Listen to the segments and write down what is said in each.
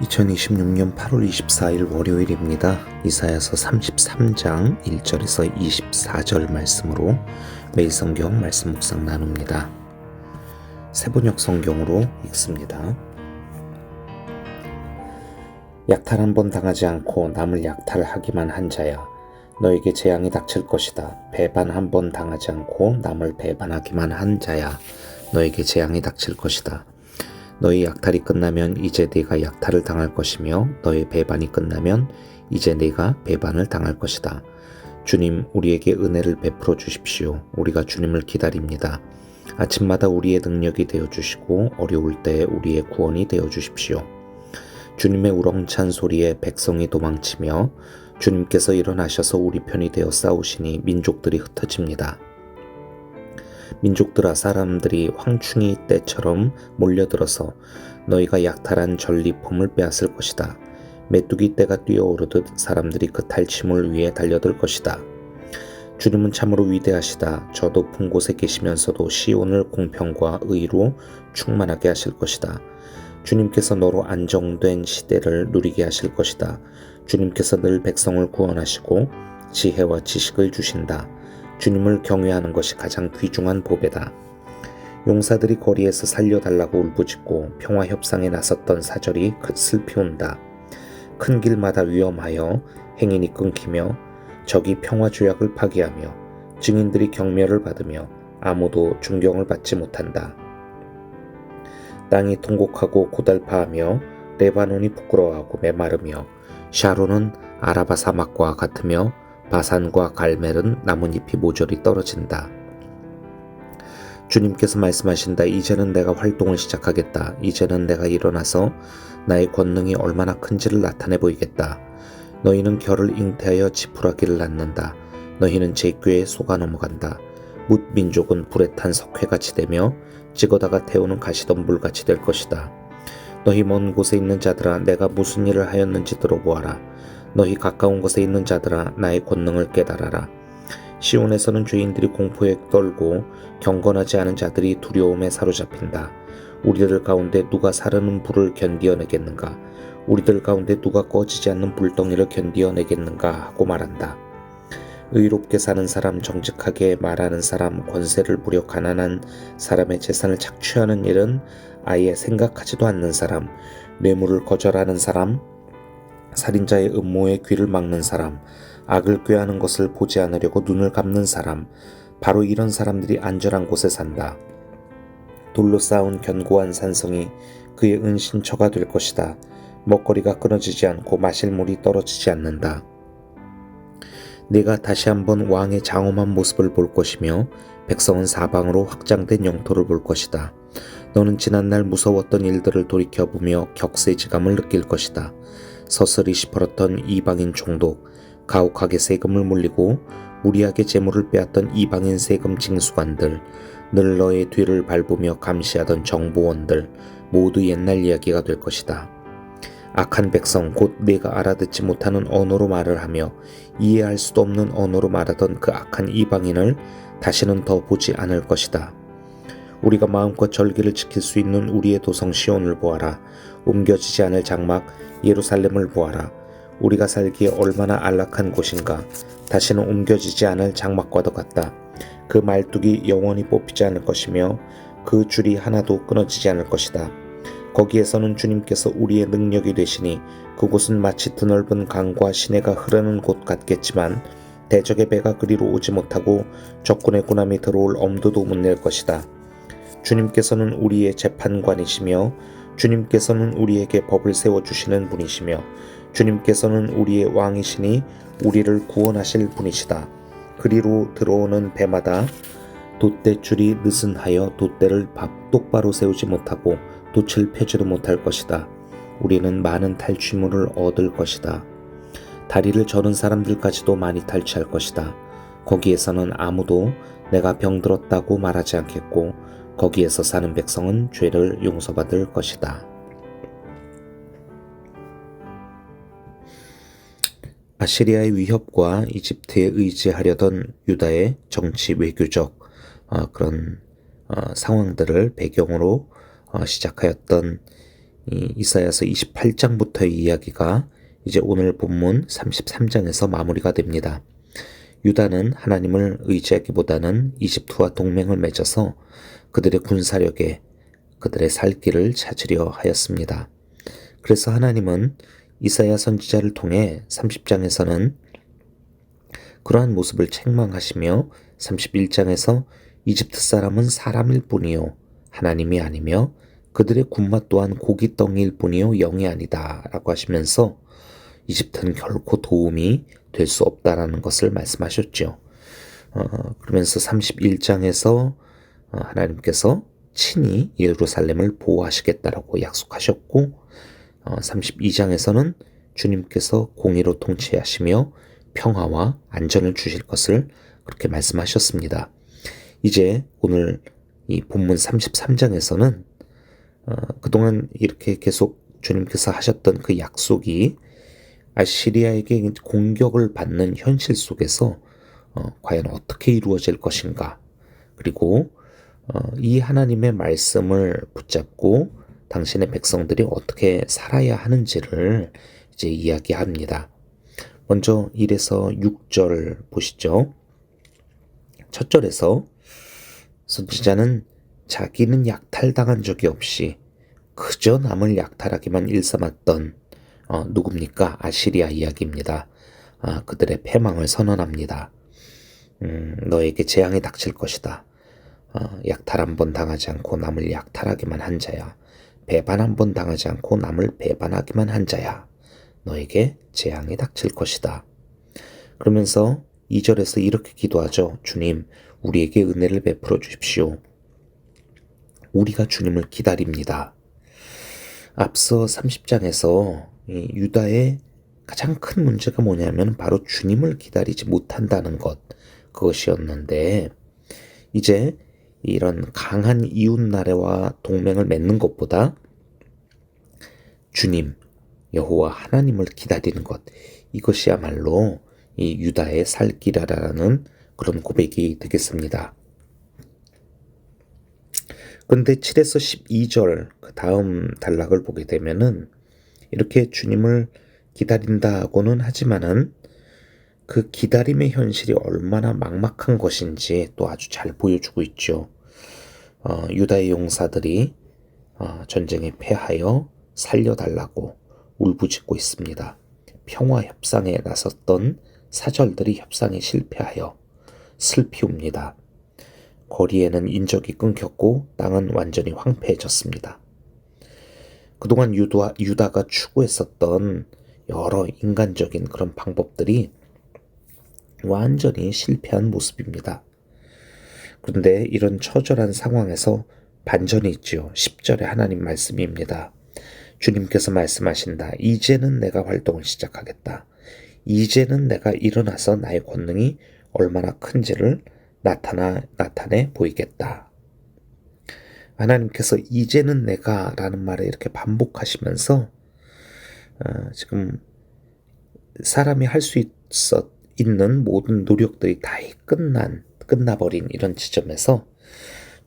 2026년 8월 24일 월요일입니다. 이사야서 33장 1절에서 24절 말씀으로 매일 성경 말씀 묵상 나눕니다. 세번역 성경으로 읽습니다. 약탈 한 번 당하지 않고 남을 약탈하기만 한 자야. 너에게 재앙이 닥칠 것이다. 배반 한 번 당하지 않고 남을 배반하기만 한 자야. 너에게 재앙이 닥칠 것이다. 너희 약탈이 끝나면 이제 네가 약탈을 당할 것이며 너의 배반이 끝나면 이제 네가 배반을 당할 것이다. 주님, 우리에게 은혜를 베풀어 주십시오. 우리가 주님을 기다립니다. 아침마다 우리의 능력이 되어 주시고 어려울 때 우리의 구원이 되어 주십시오. 주님의 우렁찬 소리에 백성이 도망치며 주님께서 일어나셔서 우리 편이 되어 싸우시니 민족들이 흩어집니다. 민족들아, 사람들이 황충이 때처럼 몰려들어서 너희가 약탈한 전리품을 빼앗을 것이다. 메뚜기 떼가 뛰어오르듯 사람들이 그 탈취물 위에 달려들 것이다. 주님은 참으로 위대하시다. 저 높은 곳에 계시면서도 시온을 공평과 의로 충만하게 하실 것이다. 주님께서 너로 안정된 시대를 누리게 하실 것이다. 주님께서 늘 백성을 구원하시고 지혜와 지식을 주신다. 주님을 경외하는 것이 가장 귀중한 보배다. 용사들이 거리에서 살려달라고 울부짖고 평화협상에 나섰던 사절이 슬피 온다. 큰 길마다 위험하여 행인이 끊기며 적이 평화조약을 파기하며 증인들이 경멸을 받으며 아무도 존경을 받지 못한다. 땅이 통곡하고 고달파하며 레바논이 부끄러워하고 메마르며 샤론은 아라바 사막과 같으며 바산과 갈멜은 나뭇잎이 모조리 떨어진다. 주님께서 말씀하신다. 이제는 내가 활동을 시작하겠다. 이제는 내가 일어나서 나의 권능이 얼마나 큰지를 나타내 보이겠다. 너희는 결을 잉태하여 지푸라기를 낳는다. 너희는 제 꾀에 속아 넘어간다. 뭇 민족은 불에 탄 석회같이 되며 찍어다가 태우는 가시덤불같이 될 것이다. 너희 먼 곳에 있는 자들아, 내가 무슨 일을 하였는지 들어보아라. 너희 가까운 곳에 있는 자들아, 나의 권능을 깨달아라. 시온에서는 죄인들이 공포에 떨고 경건하지 않은 자들이 두려움에 사로잡힌다. 우리들 가운데 누가 사르는 불을 견디어내겠는가? 우리들 가운데 누가 꺼지지 않는 불덩이를 견디어내겠는가? 하고 말한다. 의롭게 사는 사람, 정직하게 말하는 사람, 권세를 부려 가난한 사람의 재산을 착취하는 일은 아예 생각하지도 않는 사람, 뇌물을 거절하는 사람, 살인자의 음모에 귀를 막는 사람, 악을 꾀하는 것을 보지 않으려고 눈을 감는 사람, 바로 이런 사람들이 안전한 곳에 산다. 돌로 쌓은 견고한 산성이 그의 은신처가 될 것이다. 먹거리가 끊어지지 않고 마실 물이 떨어지지 않는다. 네가 다시 한번 왕의 장엄한 모습을 볼 것이며 백성은 사방으로 확장된 영토를 볼 것이다. 너는 지난날 무서웠던 일들을 돌이켜보며 격세지감을 느낄 것이다. 서슬이 시퍼렇던 이방인 총독, 가혹하게 세금을 물리고 무리하게 재물을 빼앗던 이방인 세금 징수관들, 늘 너의 뒤를 밟으며 감시하던 정보원들, 모두 옛날 이야기가 될 것이다. 악한 백성, 곧 네가 알아듣지 못하는 언어로 말을 하며 이해할 수도 없는 언어로 말하던 그 악한 이방인을 다시는 더 보지 않을 것이다. 우리가 마음껏 절기를 지킬 수 있는 우리의 도성 시온을 보아라. 옮겨지지 않을 장막 예루살렘을 보아라. 우리가 살기에 얼마나 안락한 곳인가. 다시는 옮겨지지 않을 장막과도 같다. 그 말뚝이 영원히 뽑히지 않을 것이며 그 줄이 하나도 끊어지지 않을 것이다. 거기에서는 주님께서 우리의 능력이 되시니 그곳은 마치 드넓은 강과 시내가 흐르는 곳 같겠지만 대적의 배가 그리로 오지 못하고 적군의 군함이 들어올 엄두도 못 낼 것이다. 주님께서는 우리의 재판관이시며 주님께서는 우리에게 법을 세워주시는 분이시며 주님께서는 우리의 왕이시니 우리를 구원하실 분이시다. 그리로 들어오는 배마다 돛대줄이 느슨하여 돛대를 똑바로 세우지 못하고 돛을 펴지도 못할 것이다. 우리는 많은 탈취물을 얻을 것이다. 다리를 저는 사람들까지도 많이 탈취할 것이다. 거기에서는 아무도 내가 병들었다고 말하지 않겠고 거기에서 사는 백성은 죄를 용서받을 것이다. 아시리아의 위협과 이집트에 의지하려던 유다의 정치 외교적 그런 상황들을 배경으로 시작하였던 이 이사야서 28장부터의 이야기가 이제 오늘 본문 33장에서 마무리가 됩니다. 유다는 하나님을 의지하기보다는 이집트와 동맹을 맺어서 그들의 군사력에 그들의 살 길을 찾으려 하였습니다. 그래서 하나님은 이사야 선지자를 통해 30장에서는 그러한 모습을 책망하시며 31장에서 이집트 사람은 사람일 뿐이요 하나님이 아니며 그들의 군마 또한 고깃덩이일 뿐이요 영이 아니다 라고 하시면서 이집트는 결코 도움이 될 수 없다라는 것을 말씀하셨죠. 그러면서 31장에서 하나님께서 친히 예루살렘을 보호하시겠다라고 약속하셨고 32장에서는 주님께서 공의로 통치하시며 평화와 안전을 주실 것을 그렇게 말씀하셨습니다. 이제 오늘 이 본문 33장에서는 그동안 이렇게 계속 주님께서 하셨던 그 약속이 아시리아에게 공격을 받는 현실 속에서 과연 어떻게 이루어질 것인가, 그리고 이 하나님의 말씀을 붙잡고 당신의 백성들이 어떻게 살아야 하는지를 이제 이야기합니다. 먼저 1에서 6절 보시죠. 첫 절에서 선지자는 자기는 약탈당한 적이 없이 그저 남을 약탈하기만 일삼았던 누굽니까? 아시리아 이야기입니다. 그들의 패망을 선언합니다. 너에게 재앙이 닥칠 것이다. 약탈 한 번 당하지 않고 남을 약탈하기만 한 자야. 배반 한 번 당하지 않고 남을 배반하기만 한 자야. 너에게 재앙이 닥칠 것이다. 그러면서 2절에서 이렇게 기도하죠. 주님, 우리에게 은혜를 베풀어 주십시오. 우리가 주님을 기다립니다. 앞서 30장에서 유다의 가장 큰 문제가 뭐냐면 바로 주님을 기다리지 못한다는 것, 그것이었는데 이제 이런 강한 이웃나라와 동맹을 맺는 것보다 주님, 여호와 하나님을 기다리는 것, 이것이야말로 이 유다의 살 길이라는 그런 고백이 되겠습니다. 그런데 7에서 12절 그 다음 단락을 보게 되면은 이렇게 주님을 기다린다고는 하지만은 그 기다림의 현실이 얼마나 막막한 것인지 또 아주 잘 보여주고 있죠. 유다의 용사들이 전쟁에 패하여 살려달라고 울부짖고 있습니다. 평화 협상에 나섰던 사절들이 협상에 실패하여 슬피 웁니다. 거리에는 인적이 끊겼고 땅은 완전히 황폐해졌습니다. 그동안 유다가 추구했었던 여러 인간적인 그런 방법들이 완전히 실패한 모습입니다. 그런데 이런 처절한 상황에서 반전이 있죠. 10절에 하나님 말씀입니다. 주님께서 말씀하신다. 이제는 내가 활동을 시작하겠다. 이제는 내가 일어나서 나의 권능이 얼마나 큰지를 나타내 보이겠다. 하나님께서 이제는 내가 라는 말을 이렇게 반복하시면서 지금 사람이 할 수 있는 모든 노력들이 다 끝나버린 이런 지점에서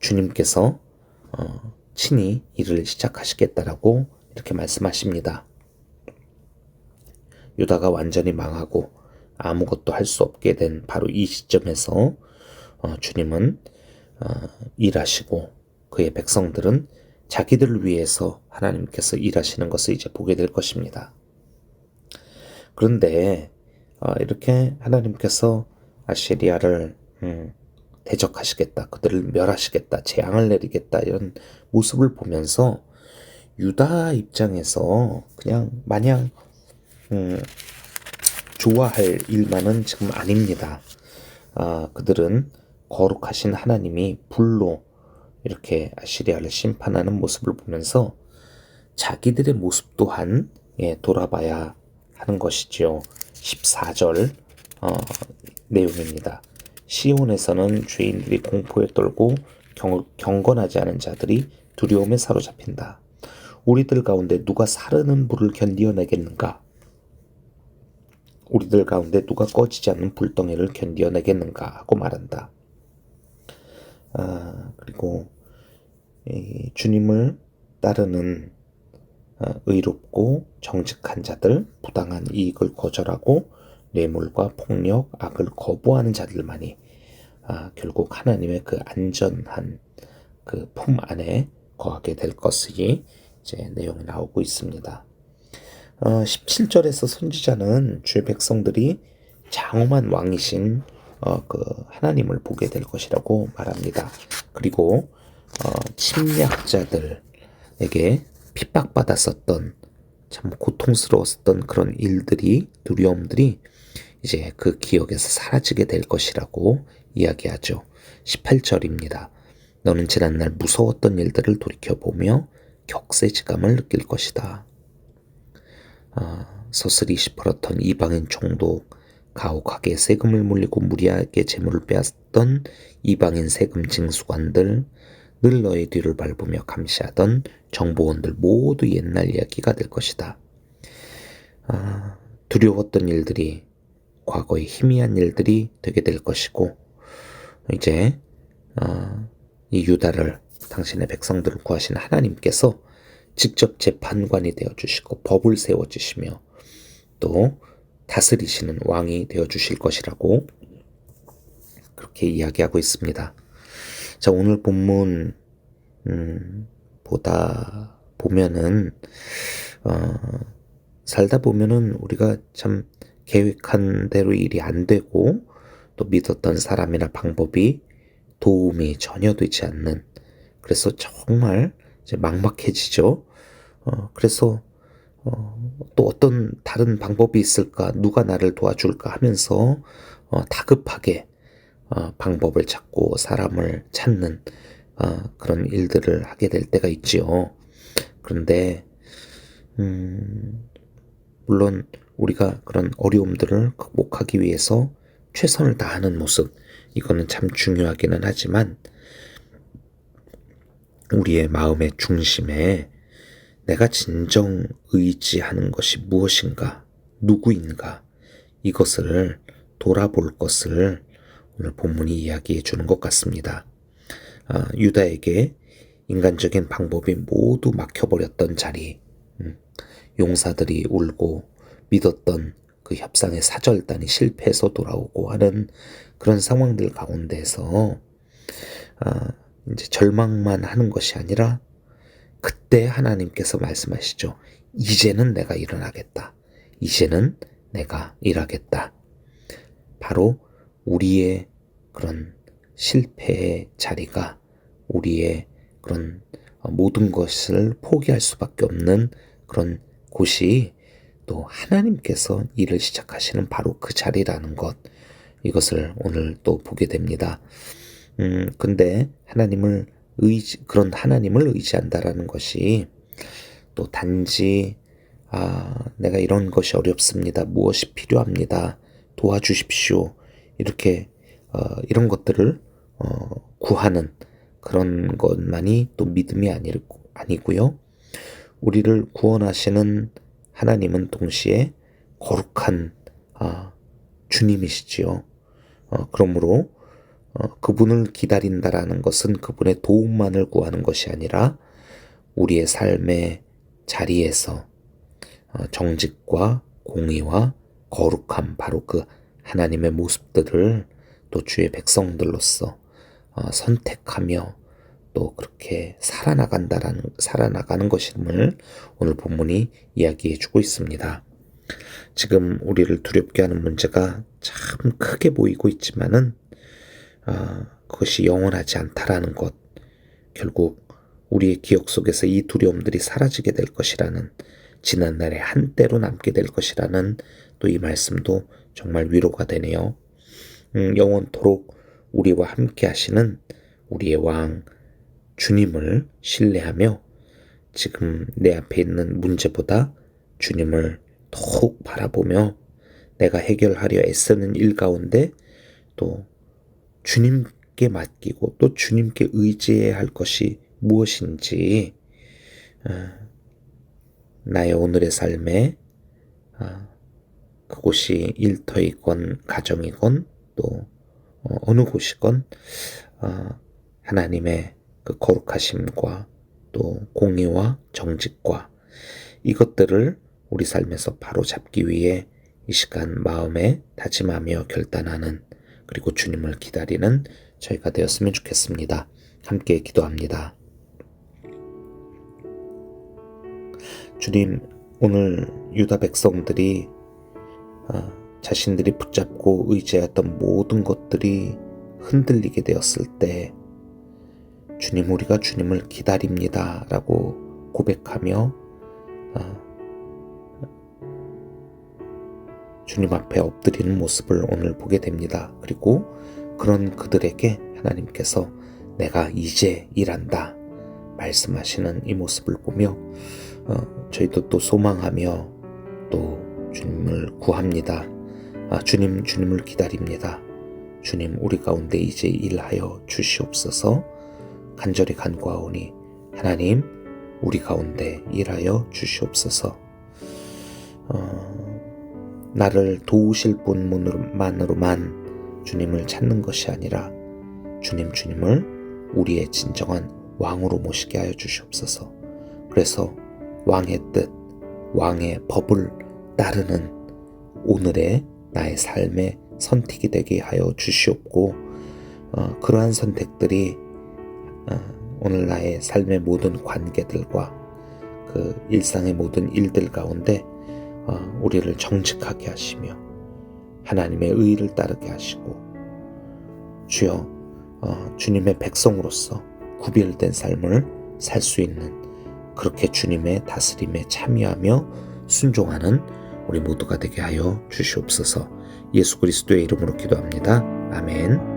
주님께서 친히 일을 시작하시겠다라고 이렇게 말씀하십니다. 유다가 완전히 망하고 아무것도 할 수 없게 된 바로 이 시점에서 주님은 일하시고 그의 백성들은 자기들을 위해서 하나님께서 일하시는 것을 이제 보게 될 것입니다. 그런데 이렇게 하나님께서 아시리아를 대적하시겠다, 그들을 멸하시겠다, 재앙을 내리겠다 이런 모습을 보면서 유다 입장에서 그냥 마냥 좋아할 일만은 지금 아닙니다. 그들은 거룩하신 하나님이 불로 이렇게 아시리아를 심판하는 모습을 보면서 자기들의 모습 또한 돌아봐야 하는 것이지요. 14절 내용입니다. 시온에서는 죄인들이 공포에 떨고 경건하지 않은 자들이 두려움에 사로잡힌다. 우리들 가운데 누가 사르는 불을 견디어내겠는가? 우리들 가운데 누가 꺼지지 않는 불덩이를 견디어내겠는가 하고 말한다. 그리고 주님을 따르는 의롭고 정직한 자들, 부당한 이익을 거절하고 뇌물과 폭력, 악을 거부하는 자들만이 결국 하나님의 그 안전한 그 품 안에 거하게 될 것이 이제 내용이 나오고 있습니다. 17절에서 선지자는 주의 백성들이 장엄한 왕이신 그 하나님을 보게 될 것이라고 말합니다. 그리고 침략자들에게 핍박받았었던 참 고통스러웠던 그런 일들이 두려움들이 이제 그 기억에서 사라지게 될 것이라고 이야기하죠. 18절입니다. 너는 지난날 무서웠던 일들을 돌이켜보며 격세지감을 느낄 것이다. 서슬이 시퍼렇던 이방인 총독, 가혹하게 세금을 물리고 무리하게 재물을 빼앗던 이방인 세금 징수관들, 늘 너의 뒤를 밟으며 감시하던 정보원들 모두 옛날 이야기가 될 것이다. 두려웠던 일들이 과거의 희미한 일들이 되게 될 것이고 이제 이 유다를 당신의 백성들을 구하신 하나님께서 직접 재판관이 되어주시고 법을 세워주시며 또 다스리시는 왕이 되어주실 것이라고 그렇게 이야기하고 있습니다. 자, 오늘 본문 보다 보면은 살다 보면은 우리가 참 계획한 대로 일이 안 되고 또 믿었던 사람이나 방법이 도움이 전혀 되지 않는, 그래서 정말 이제 막막해지죠. 그래서 또 어떤 다른 방법이 있을까, 누가 나를 도와줄까 하면서 다급하게 방법을 찾고 사람을 찾는 그런 일들을 하게 될 때가 있지요. 그런데 물론 우리가 그런 어려움들을 극복하기 위해서 최선을 다하는 모습, 이거는 참 중요하기는 하지만 우리의 마음의 중심에 내가 진정 의지하는 것이 무엇인가, 누구인가, 이것을 돌아볼 것을 오늘 본문이 이야기해 주는 것 같습니다. 유다에게 인간적인 방법이 모두 막혀버렸던 자리, 용사들이 울고 믿었던 그 협상의 사절단이 실패해서 돌아오고 하는 그런 상황들 가운데서 이제 절망만 하는 것이 아니라 그때 하나님께서 말씀하시죠. 이제는 내가 일어나겠다. 이제는 내가 일하겠다. 바로 우리의 그런 실패의 자리가 우리의 그런 모든 것을 포기할 수밖에 없는 그런 곳이 또 하나님께서 일을 시작하시는 바로 그 자리라는 것, 이것을 오늘 또 보게 됩니다. 근데 그런 하나님을 의지한다라는 것이 또 단지 내가 이런 것이 어렵습니다. 무엇이 필요합니다. 도와주십시오. 이렇게 이런 것들을 구하는 그런 것만이 또 믿음이 아니고요. 우리를 구원하시는 하나님은 동시에 거룩한 주님이시지요. 그러므로 그분을 기다린다라는 것은 그분의 도움만을 구하는 것이 아니라 우리의 삶의 자리에서 정직과 공의와 거룩함, 바로 그 하나님의 모습들을 또 주의 백성들로서 선택하며 또 그렇게 살아나가는 것임을 오늘 본문이 이야기해 주고 있습니다. 지금 우리를 두렵게 하는 문제가 참 크게 보이고 있지만은 그것이 영원하지 않다라는 것, 결국 우리의 기억 속에서 이 두려움들이 사라지게 될 것이라는, 지난날에 한때로 남게 될 것이라는 또 이 말씀도 정말 위로가 되네요. 영원토록 우리와 함께 하시는 우리의 왕 주님을 신뢰하며 지금 내 앞에 있는 문제보다 주님을 더욱 바라보며 내가 해결하려 애쓰는 일 가운데 또 주님께 맡기고 또 주님께 의지해야 할 것이 무엇인지 나의 오늘의 삶에 그곳이 일터이건 가정이건 또 어느 곳이건 하나님의 그 거룩하심과 또 공의와 정직과 이것들을 우리 삶에서 바로 잡기 위해 이 시간 마음에 다짐하며 결단하는, 그리고 주님을 기다리는 저희가 되었으면 좋겠습니다. 함께 기도합니다. 주님, 오늘 유다 백성들이 자신들이 붙잡고 의지했던 모든 것들이 흔들리게 되었을 때 주님, 우리가 주님을 기다립니다 라고 고백하며 주님 앞에 엎드리는 모습을 오늘 보게 됩니다. 그리고 그런 그들에게 하나님께서 내가 이제 일한다 말씀하시는 이 모습을 보며 저희도 또 소망하며 또 주님을 구합니다. 주님을 기다립니다. 주님, 우리 가운데 이제 일하여 주시옵소서. 간절히 간구하오니 하나님, 우리 가운데 일하여 주시옵소서. 나를 도우실 분만으로만 주님을 찾는 것이 아니라 주님을 우리의 진정한 왕으로 모시게 하여 주시옵소서. 그래서 왕의 뜻, 왕의 법을 따르는 오늘의 나의 삶의 선택이 되게 하여 주시옵고, 그러한 선택들이 오늘 나의 삶의 모든 관계들과 그 일상의 모든 일들 가운데 우리를 정직하게 하시며 하나님의 의를 따르게 하시고, 주여 주님의 백성으로서 구별된 삶을 살 수 있는, 그렇게 주님의 다스림에 참여하며 순종하는 우리 모두가 되게 하여 주시옵소서. 예수 그리스도의 이름으로 기도합니다. 아멘.